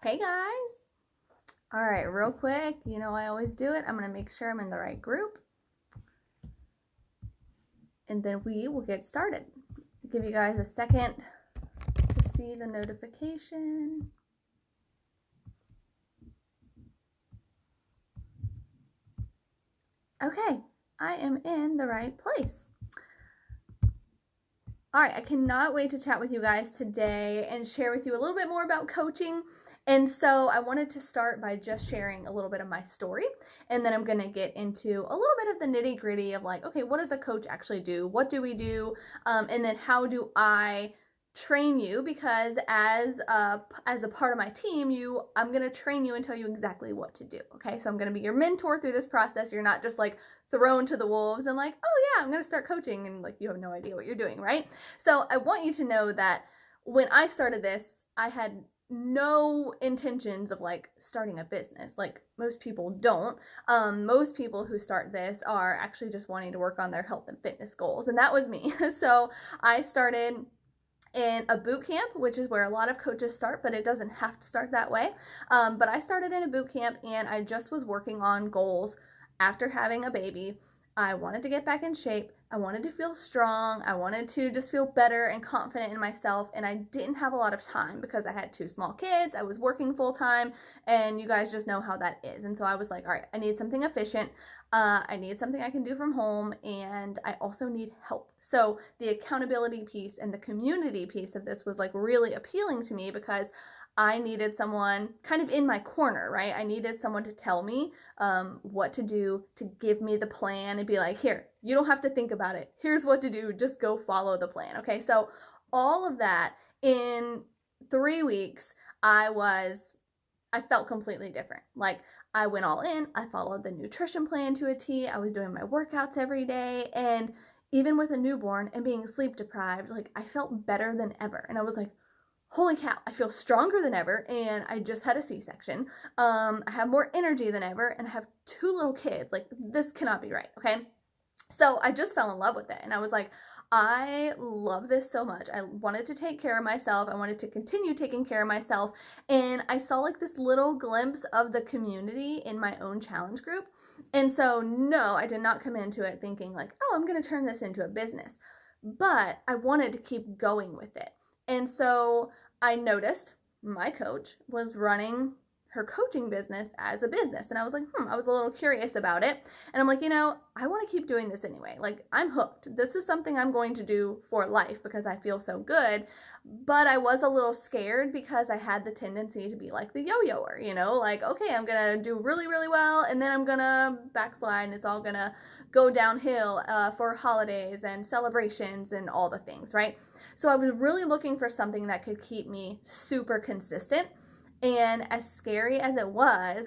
Hey guys! Alright, real quick, you know I always do it. I'm going to make sure I'm in the right group. And then we will get started. I'll give you guys a second to see the notification. Okay, I am in the right place. Alright, I cannot wait to chat with you guys today and share with you a little bit more about coaching. And so I wanted to start by just sharing a little bit of my story, and then I'm going to get into a little bit of the nitty gritty of like, okay, what does a coach actually do? What do we do? And then how do I train you? Because as a part of my team, I'm going to train you and tell you exactly what to do. Okay, so I'm going to be your mentor through this process. You're not just like thrown to the wolves and like, oh yeah, I'm going to start coaching, and like you have no idea what you're doing, right? So I want you to know that when I started this, I had no intentions of like starting a business. Like most people don't. Most people who start this are actually just wanting to work on their health and fitness goals, and that was me. So I started in a boot camp, which is where a lot of coaches start, but it doesn't have to start that way. But I started in a boot camp, and I just was working on goals after having a baby. I wanted to get back in shape. I wanted to feel strong. I wanted to just feel better and confident in myself. And I didn't have a lot of time because I had 2 small kids. I was working full time, and you guys just know how that is. And so I was like, all right, I need something efficient. I need something I can do from home, and I also need help. So the accountability piece and the community piece of this was like really appealing to me because I needed someone kind of in my corner, right? I needed someone to tell me what to do, to give me the plan and be like, here, you don't have to think about it. Here's what to do. Just go follow the plan. Okay. So all of that in 3 weeks, I felt completely different. Like I went all in. I followed the nutrition plan to a T. I was doing my workouts every day. And even with a newborn and being sleep deprived, like I felt better than ever. And I was like, holy cow, I feel stronger than ever, and I just had a C-section. I have more energy than ever, and I have 2 little kids. Like, this cannot be right, okay? So I just fell in love with it, and I was like, I love this so much. I wanted to take care of myself. I wanted to continue taking care of myself, and I saw like this little glimpse of the community in my own challenge group. And so, no, I did not come into it thinking like, oh, I'm going to turn this into a business. But I wanted to keep going with it. And so I noticed my coach was running her coaching business as a business. And I was like, I was a little curious about it. And I'm like, I want to keep doing this anyway. Like, I'm hooked. This is something I'm going to do for life because I feel so good. But I was a little scared because I had the tendency to be like the yo-yoer, like, okay, I'm going to do really, really well, and then I'm going to backslide, and it's all going to go downhill for holidays and celebrations and all the things, right? So I was really looking for something that could keep me super consistent. And as scary as it was,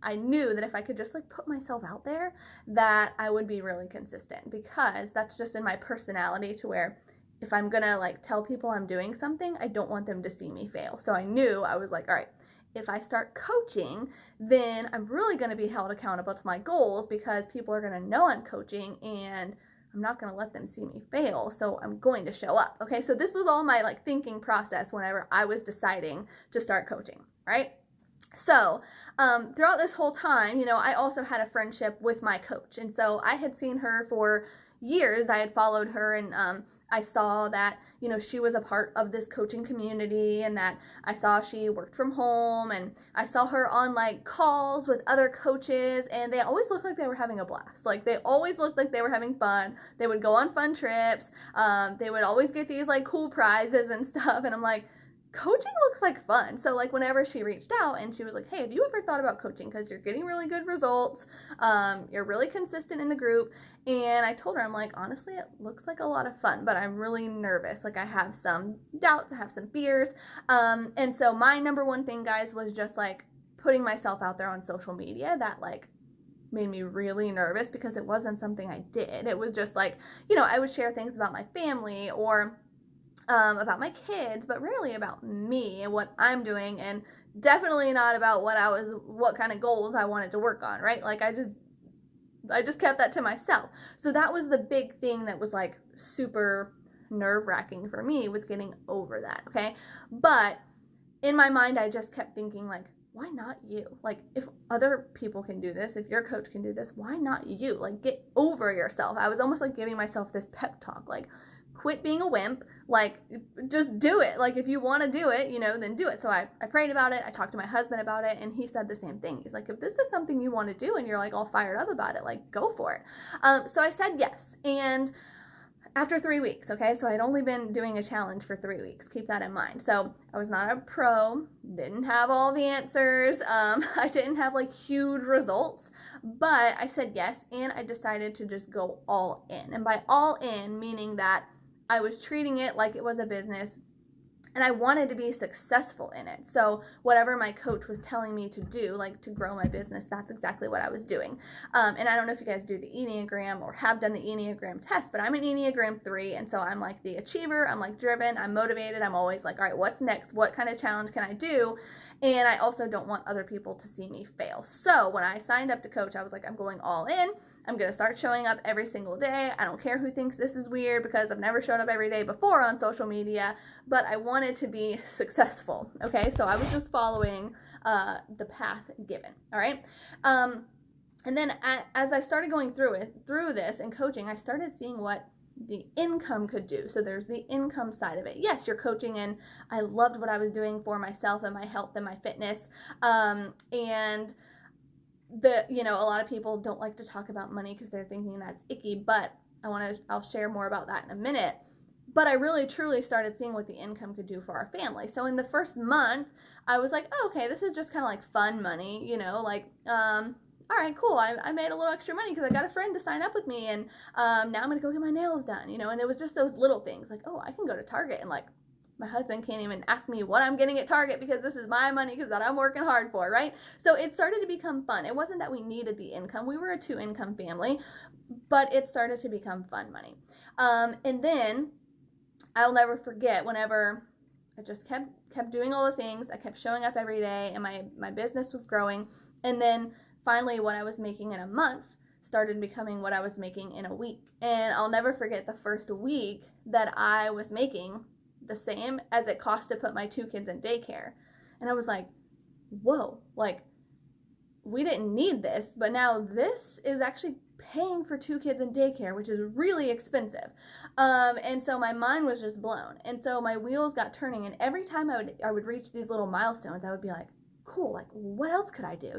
I knew that if I could just like put myself out there, that I would be really consistent, because that's just in my personality, to where if I'm gonna like tell people I'm doing something, I don't want them to see me fail. So I knew, I was like, all right, if I start coaching, then I'm really going to be held accountable to my goals, because people are going to know I'm coaching, and I'm not going to let them see me fail. So I'm going to show up. Okay. So this was all my like thinking process whenever I was deciding to start coaching. Right. So throughout this whole time, I also had a friendship with my coach. And so I had seen her for years. I had followed her, and I saw that, she was a part of this coaching community, and that I saw she worked from home, and I saw her on like calls with other coaches, and they always looked like they were having a blast. Like they always looked like they were having fun. They would go on fun trips. They would always get these like cool prizes and stuff. And I'm like, coaching looks like fun. So like whenever she reached out and she was like, hey, have you ever thought about coaching? Because you're getting really good results. You're really consistent in the group. And I told her, I'm like, honestly, it looks like a lot of fun, but I'm really nervous. Like I have some doubts, I have some fears. And so my number one thing, guys, was just like putting myself out there on social media. That like made me really nervous, because it wasn't something I did. It was just like, I would share things about my family or about my kids, but rarely about me and what I'm doing, and definitely not about what kind of goals I wanted to work on, right? Like I just kept that to myself. So that was the big thing that was like super nerve-wracking for me, was getting over that, okay? But in my mind, I just kept thinking, like, why not you? Like, if other people can do this, if your coach can do this, why not you? Like, get over yourself. I was almost like giving myself this pep talk, like, quit being a wimp, like, just do it. Like, if you want to do it, then do it. So I prayed about it. I talked to my husband about it, and he said the same thing. He's like, if this is something you want to do and you're like all fired up about it, like, go for it. So I said yes. And after 3 weeks, okay, so I'd only been doing a challenge for 3 weeks. Keep that in mind. So I was not a pro, didn't have all the answers. I didn't have like huge results, but I said yes, and I decided to just go all in. And by all in, meaning that I was treating it like it was a business, and I wanted to be successful in it. So whatever my coach was telling me to do, like to grow my business, that's exactly what I was doing. And I don't know if you guys do the Enneagram or have done the Enneagram test, but I'm an Enneagram 3. And so I'm like the achiever. I'm like driven. I'm motivated. I'm always like, all right, what's next? What kind of challenge can I do? And I also don't want other people to see me fail. So when I signed up to coach, I was like, I'm going all in. I'm going to start showing up every single day. I don't care who thinks this is weird because I've never showed up every day before on social media, but I wanted to be successful. Okay, so I was just following the path given. All right. And then as I started going through this and coaching, I started seeing what the income could do. So there's the income side of it. Yes, you're coaching, and I loved what I was doing for myself and my health and my fitness. And a lot of people don't like to talk about money because they're thinking that's icky, but I'll share more about that in a minute. But I really truly started seeing what the income could do for our family. So in the first month, I was like, oh, okay, this is just kind of like fun money, all right, cool. I made a little extra money because I got a friend to sign up with me, and now I'm going to go get my nails done, and it was just those little things like, oh, I can go to Target, and like my husband can't even ask me what I'm getting at Target because this is my money because that I'm working hard for, right? So it started to become fun. It wasn't that we needed the income. We were a 2-income family, but it started to become fun money. And then I'll never forget whenever I just kept doing all the things. I kept showing up every day, and my business was growing. And then finally, what I was making in a month started becoming what I was making in a week. And I'll never forget the first week that I was making the same as it cost to put my 2 kids in daycare. And I was like, whoa, like, we didn't need this, but now this is actually paying for 2 kids in daycare, which is really expensive. And so my mind was just blown. And so my wheels got turning, and every time I would reach these little milestones, I would be like, cool, like, what else could I do?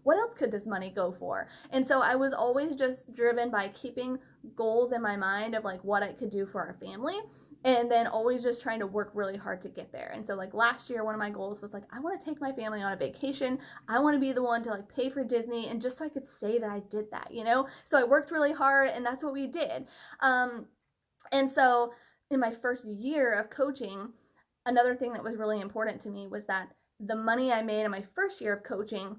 What else could this money go for? And so I was always just driven by keeping goals in my mind of like what I could do for our family, and then always just trying to work really hard to get there. And so like last year, one of my goals was like, I want to take my family on a vacation. I want to be the one to like pay for Disney, and just so I could say that I did that, So I worked really hard, and that's what we did. And so in my first year of coaching, another thing that was really important to me was that the money I made in my first year of coaching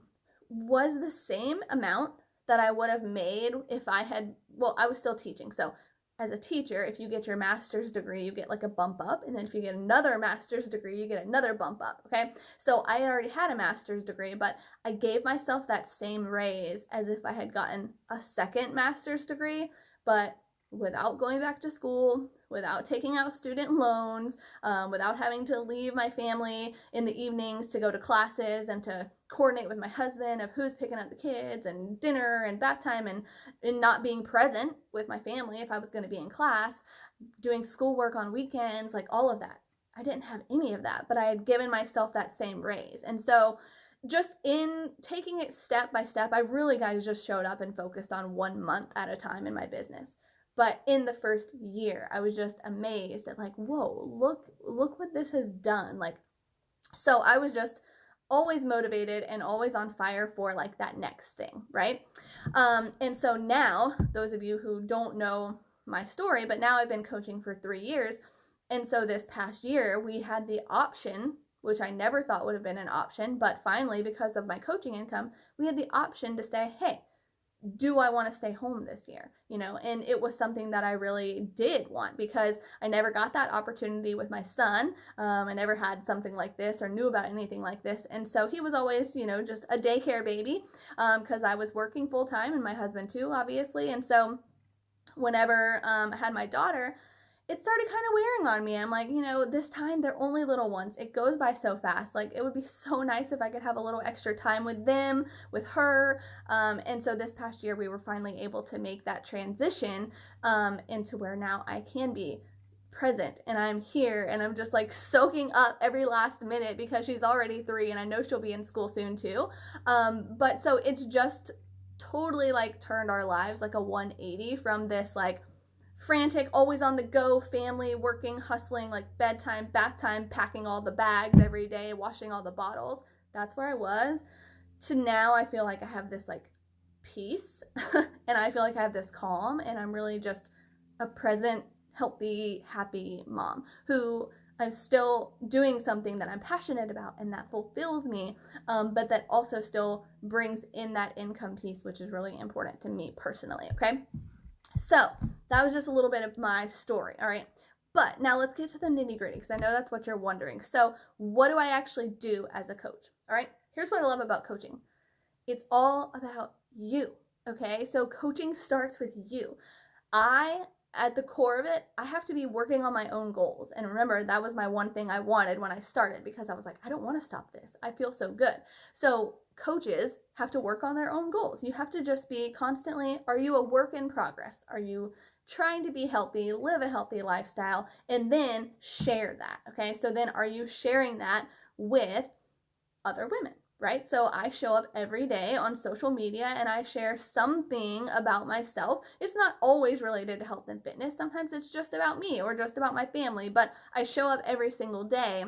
was the same amount that I would have made if I was still teaching. So as a teacher, if you get your master's degree, you get like a bump up. And then if you get another master's degree, you get another bump up. Okay. So I already had a master's degree, but I gave myself that same raise as if I had gotten a second master's degree, but without going back to school, without taking out student loans, without having to leave my family in the evenings to go to classes and to coordinate with my husband of who's picking up the kids and dinner and bath time, and not being present with my family if I was going to be in class, doing schoolwork on weekends, like all of that. I didn't have any of that, but I had given myself that same raise. And so just in taking it step by step, I really, guys, just showed up and focused on 1 month at a time in my business. But in the first year, I was just amazed at like, whoa, look what this has done. Like, so I was just always motivated and always on fire for like that next thing, right? And so now, those of you who don't know my story, but now I've been coaching for 3 years. And so this past year, we had the option, which I never thought would have been an option, but finally, because of my coaching income, we had the option to say, hey, do I want to stay home this year? And it was something that I really did want, because I never got that opportunity with my son. I never had something like this or knew about anything like this. And so he was always, just a daycare baby, because I was working full time, and my husband too, obviously. And so whenever I had my daughter, it started kind of wearing on me. I'm like, this time they're only little ones. It goes by so fast. Like, it would be so nice if I could have a little extra time with them, with her. And so this past year, we were finally able to make that transition into where now I can be present and I'm here and I'm just like soaking up every last minute because she's already 3 and I know she'll be in school soon too. But so it's just totally like turned our lives like a 180 from this like frantic, always on the go family, working, hustling, like bedtime, bath time, packing all the bags every day, washing all the bottles. That's where I was, to now I feel like I have this like peace and I feel like I have this calm and I'm really just a present, healthy, happy mom who I'm still doing something that I'm passionate about and that fulfills me, but that also still brings in that income piece, which is really important to me personally, okay? So that was just a little bit of my story, all right? But now let's get to the nitty gritty because I know that's what you're wondering. So what do I actually do as a coach, all right? Here's what I love about coaching. It's all about you, okay? So coaching starts with you. At the core of it, I have to be working on my own goals. And remember, that was my one thing I wanted when I started because I was like, I don't want to stop this. I feel so good. So coaches have to work on their own goals. You have to just be constantly, are you a work in progress? Are you trying to be healthy, live a healthy lifestyle, and then share that, okay? So then are you sharing that with other women? Right? So I show up every day on social media and I share something about myself. It's not always related to health and fitness. Sometimes it's just about me or just about my family, but I show up every single day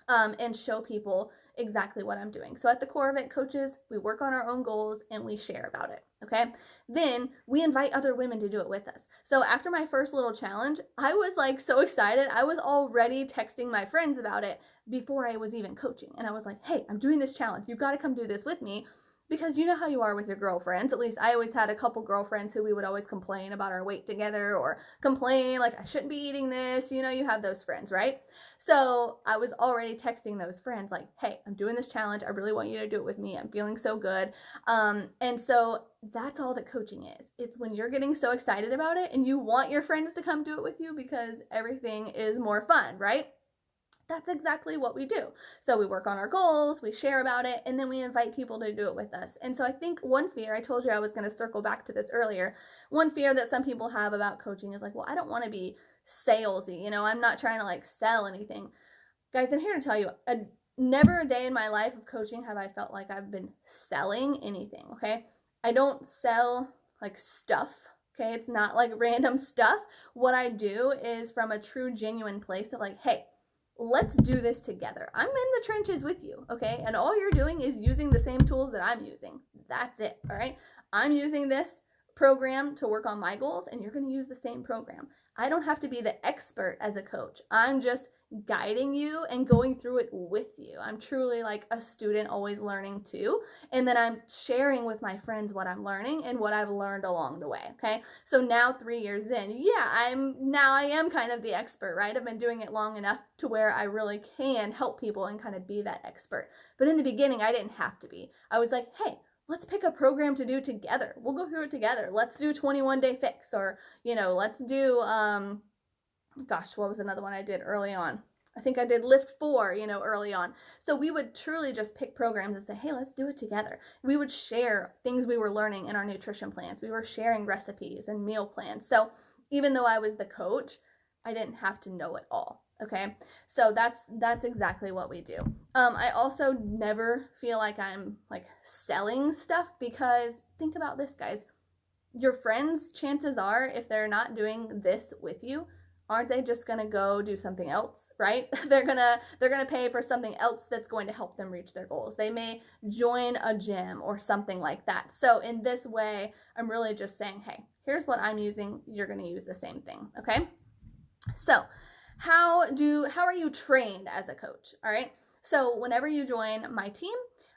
and show people exactly what I'm doing. So at the core of it, coaches, we work on our own goals and we share about it. Okay. Then we invite other women to do it with us. So after my first little challenge, I was like so excited. I was already texting my friends about it before I was even coaching. And I was like, hey, I'm doing this challenge. You've got to come do this with me. Because you know how you are with your girlfriends. At least I always had a couple girlfriends who we would always complain about our weight together or complain like I shouldn't be eating this. You have those friends, right? So I was already texting those friends like, hey, I'm doing this challenge. I really want you to do it with me. I'm feeling so good. And so that's all that coaching is. It's when you're getting so excited about it and you want your friends to come do it with you because everything is more fun, right? That's exactly what we do. So we work on our goals, we share about it, and then we invite people to do it with us. And so I think one fear, I told you I was going to circle back to this earlier, one fear that some people have about coaching is like, well, I don't want to be salesy. I'm not trying to like sell anything. Guys, I'm here to tell you, never a day in my life of coaching have I felt like I've been selling anything, okay? I don't sell like stuff. Okay, it's not like random stuff. What I do is from a true, genuine place of like, hey, let's do this together. I'm in the trenches with you, okay? And all you're doing is using the same tools that I'm using. That's it, all right? I'm using this program to work on my goals, and you're going to use the same program. I don't have to be the expert as a coach. I'm just guiding you and going through it with you. I'm truly like a student, always learning too. And then I'm sharing with my friends what I'm learning and what I've learned along the way. Okay. So now 3 years in, I am kind of the expert, right? I've been doing it long enough to where I really can help people and kind of be that expert. But in the beginning, I didn't have to be. I was like, hey, let's pick a program to do together. We'll go through it together. Let's do 21 Day Fix, or, let's do, what was another one I did early on? I think I did Lift 4, early on. So we would truly just pick programs and say, hey, let's do it together. We would share things we were learning in our nutrition plans. We were sharing recipes and meal plans. So even though I was the coach, I didn't have to know it all. Okay. So that's exactly what we do. I also never feel like I'm like selling stuff, because think about this, guys. Your friends, chances are, if they're not doing this with you, aren't they just going to go do something else, right? They're going to pay for something else that's going to help them reach their goals. They may join a gym or something like that. So in this way, I'm really just saying, hey, here's what I'm using. You're going to use the same thing. Okay. So how are you trained as a coach? All right. So whenever you join my team,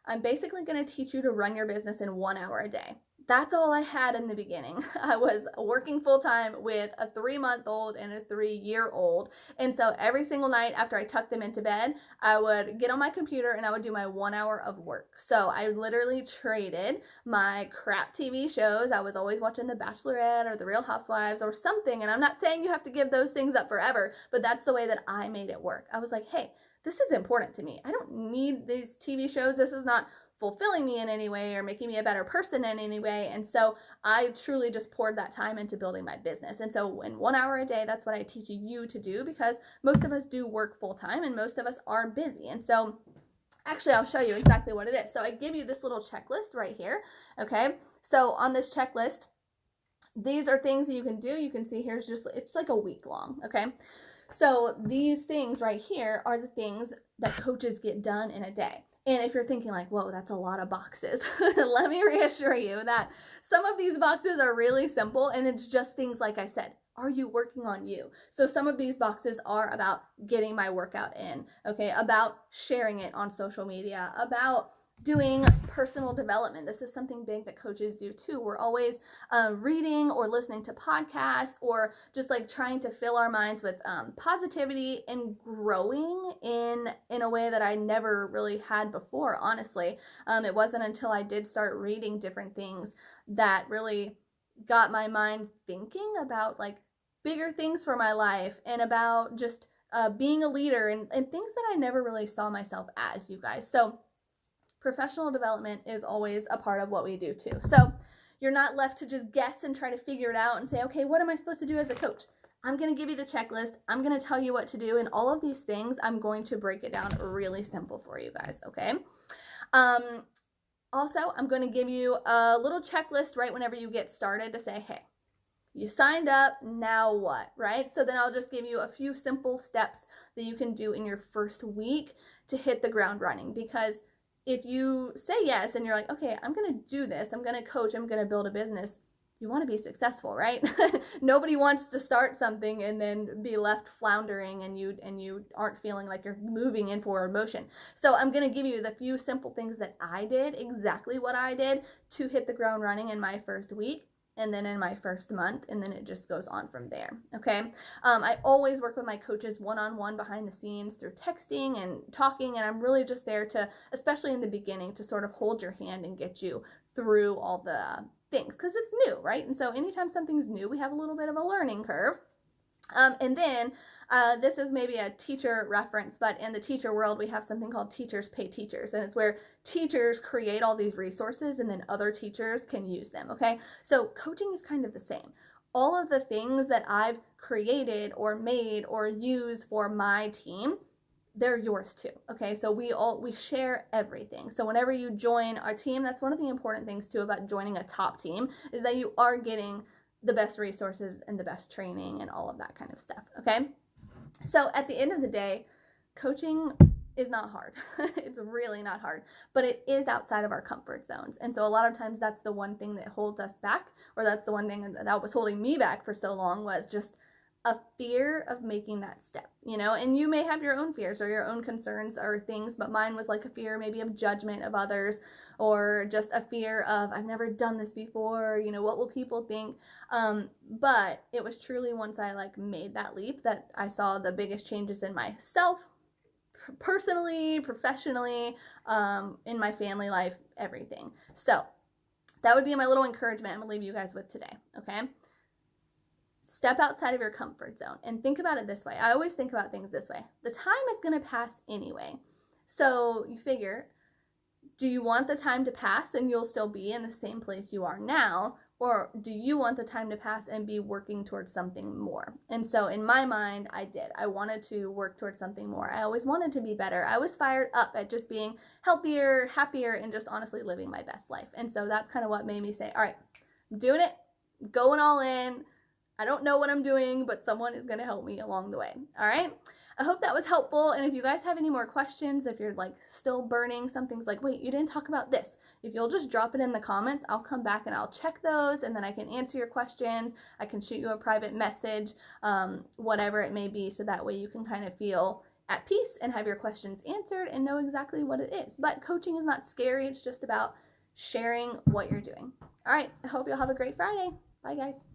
I'm basically going to teach you to run your business in 1 hour a day. that's all I had in the beginning. I was working full time with a 3-month-old and a 3-year-old. And so every single night after I tucked them into bed, I would get on my computer and I would do my 1 hour of work. So I literally traded my crap TV shows. I was always watching The Bachelorette or The Real Housewives or something. And I'm not saying you have to give those things up forever, but that's the way that I made it work. I was like, hey, this is important to me. I don't need these TV shows. This is not fulfilling me in any way or making me a better person in any way. And so I truly just poured that time into building my business. And so in 1 hour a day, that's what I teach you to do, because most of us do work full time and most of us are busy. And so actually, I'll show you exactly what it is. So I give you this little checklist right here. Okay. So on this checklist, these are things that you can do. You can see here's just, it's like a week long. Okay. So these things right here are the things that coaches get done in a day. And if you're thinking like, whoa, that's a lot of boxes, let me reassure you that some of these boxes are really simple, and it's just things like I said. Are you working on you? So some of these boxes are about getting my workout in, okay, about sharing it on social media, about doing personal development. This is something big that coaches do too. We're always reading or listening to podcasts or just like trying to fill our minds with positivity and growing in a way that I never really had before, honestly. It wasn't until I did start reading different things that really got my mind thinking about like bigger things for my life and about just being a leader and things that I never really saw myself as, you guys. So professional development is always a part of what we do too. So you're not left to just guess and try to figure it out and say, okay, what am I supposed to do as a coach? I'm going to give you the checklist. I'm going to tell you what to do. And all of these things, I'm going to break it down really simple for you guys. Okay. Also, I'm going to give you a little checklist right whenever you get started to say, hey, you signed up, now what, right? So then I'll just give you a few simple steps that you can do in your first week to hit the ground running. Because if you say yes and you're like, okay, I'm going to do this, I'm going to coach, I'm going to build a business, you want to be successful, right? Nobody wants to start something and then be left floundering and you aren't feeling like you're moving in forward motion. So I'm going to give you the few simple things that I did, exactly what I did to hit the ground running in my first week, and then in my first month, and then it just goes on from there, okay? I always work with my coaches one-on-one behind the scenes through texting and talking, and I'm really just there to, especially in the beginning, to sort of hold your hand and get you through all the things, because it's new, right? And so anytime something's new, we have a little bit of a learning curve. And then this is maybe a teacher reference, but in the teacher world, we have something called Teachers Pay Teachers, and it's where teachers create all these resources and then other teachers can use them, okay? So coaching is kind of the same. All of the things that I've created or made or use for my team, they're yours too, okay? So we share everything. So whenever you join our team, that's one of the important things too about joining a top team, is that you are getting the best resources and the best training and all of that kind of stuff, okay? So at the end of the day, coaching is not hard. It's really not hard, but it is outside of our comfort zones. And so a lot of times that's the one thing that holds us back, or that's the one thing that was holding me back for so long, was just a fear of making that step, you know? And you may have your own fears or your own concerns or things, but mine was like a fear maybe of judgment of others, or just a fear of, I've never done this before, you know, what will people think? But it was truly once I like made that leap that I saw the biggest changes in myself, personally, professionally, in my family life, everything. So that would be my little encouragement I'm gonna leave you guys with today, okay? Step outside of your comfort zone and think about it this way. I always think about things this way. The time is going to pass anyway. So you figure, do you want the time to pass and you'll still be in the same place you are now? Or do you want the time to pass and be working towards something more? And so in my mind, I did. I wanted to work towards something more. I always wanted to be better. I was fired up at just being healthier, happier, and just honestly living my best life. And so that's kind of what made me say, all right, I'm doing it, going all in. I don't know what I'm doing, but someone is going to help me along the way. All right. I hope that was helpful. And if you guys have any more questions, if you're like still burning, something's like, wait, you didn't talk about this. If you'll just drop it in the comments, I'll come back and I'll check those, and then I can answer your questions. I can shoot you a private message, whatever it may be. So that way you can kind of feel at peace and have your questions answered and know exactly what it is. But coaching is not scary. It's just about sharing what you're doing. All right, I hope you'll have a great Friday. Bye, guys.